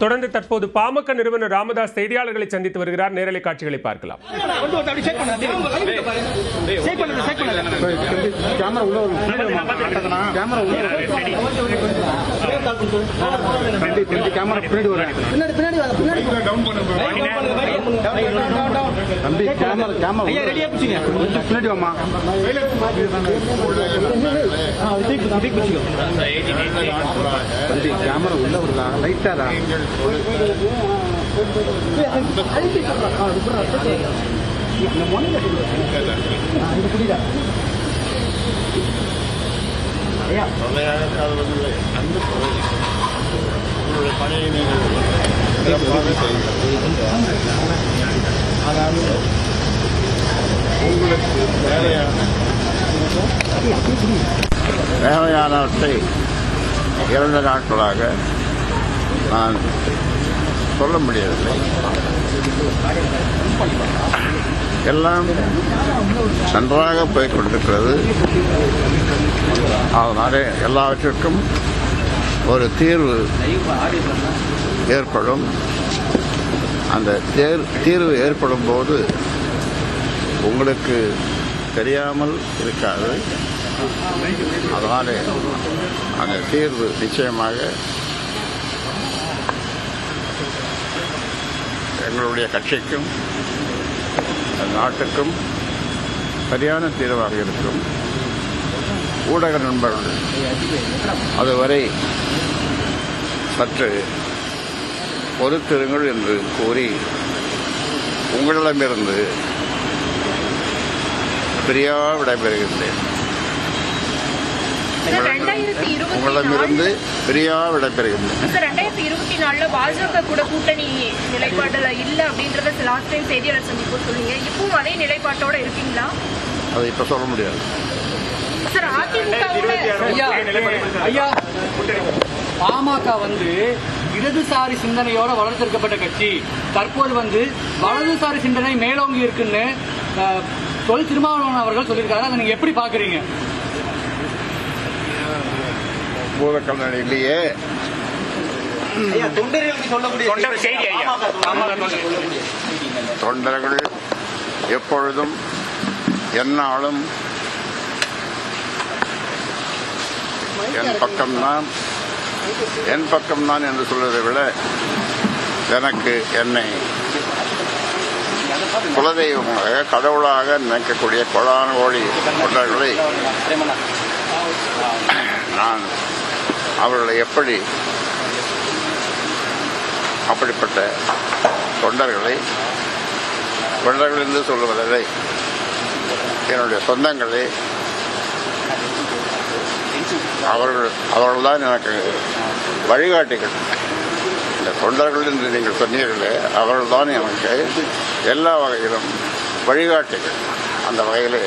தொடர்ந்து தற்போது பாமக நிறுவனர் ராமதாஸ் செய்தியாளர்களை சந்தித்து வருகிறார். நேரலை காட்சிகளை பார்க்கலாம். தேவையானவற்றை 2 நாட்களாக நான் சொல்ல முடியவில்லை. எல்லாம் நன்றாக போய்க் கொண்டிருக்கிறது. அதனாலே எல்லாவற்றிற்கும் ஒரு தீர்வு ஏற்படும். அந்த தீர்வு ஏற்படும் போது உங்களுக்கு தெரியாமல் இருக்காது. அதனாலே அந்த தீர்வு நிச்சயமாக எங்களுடைய கட்சிக்கும் நாட்டுக்கும் சரியான தீர்வாக இருக்கும். ஊடக நண்பர்கள் அதுவரை சற்று பொறுத்திருங்கள் என்று கூறி உங்களிடமிருந்து பிரியா விடைபெறுகின்றேன். உங்களிடமிருந்து பிரியா விடைபெறுகின்றேன். 2024 பாஜக கூட கூட்டணி நிலைப்பாடுல இல்ல அப்படின்றத லாஸ்ட் டைம் செய்தியாளர் சந்திப்பு சொன்னீங்க. இப்பவும் அதே நிலைப்பாட்டோட இருக்கீங்களா? அது இப்ப சொல்ல முடியாது. பாமக இடதுசாரி சிந்தனையோட வளர்த்தெடுக்கப்பட்ட கட்சி. தற்போது வலதுசாரி சிந்தனை மேலோங்கி இருக்குன்னு தொல் திருமாவளவன் அவர்கள் சொல்லியிருக்காரு. அதை நீங்க எப்படி பாக்குறீங்க? பூதக்கல்லையே தொண்டர்கள் எப்பொழுதும் எந்நாளும் என் பக்கம்தான் என்று சொல்வதை விட எனக்கு என்னை குலதெய்வமாக கடவுளாக நினைக்கக்கூடிய கொடான கோடி தொண்டர்களை நான் அவர்களை அப்படிப்பட்ட தொண்டர்கள் என்று சொல்லுவதை என்னுடைய சொந்தங்களை அவர்கள்தான் எனக்கு வழிகாட்டிகள். இந்த தொண்டர்கள் என்று நீங்கள் சொன்னீர்களே, அவர்கள்தான் எனக்கு எல்லா வகையிலும் வழிகாட்டிகள். அந்த வகையில்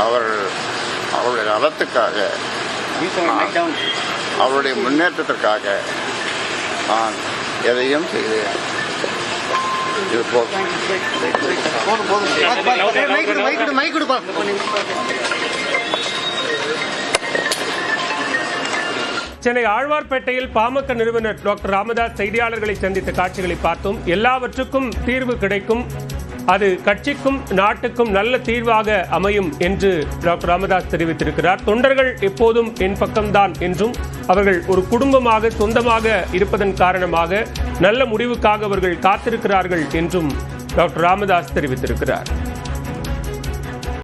அவருடைய நலத்துக்காக, அவருடைய முன்னேற்றத்திற்காக நான் எதையும் செய்தேன். இது சென்னை ஆழ்வார்பேட்டையில் பாமக நிறுவனர் டாக்டர் ராமதாஸ் செய்தியாளர்களை சந்தித்த காட்சிகளை பார்த்தோம். எல்லாவற்றுக்கும் தீர்வு கிடைக்கும், அது கட்சிக்கும் நாட்டுக்கும் நல்ல தீர்வாக அமையும் என்று டாக்டர் ராமதாஸ் தெரிவித்திருக்கிறார். தொண்டர்கள் எப்போதும் என் பக்கம்தான் என்றும், அவர்கள் ஒரு குடும்பமாக சொந்தமாக இருப்பதன் காரணமாக நல்ல முடிவுக்காக அவர்கள் காத்திருக்கிறார்கள் என்றும் டாக்டர் ராமதாஸ் தெரிவித்திருக்கிறார்.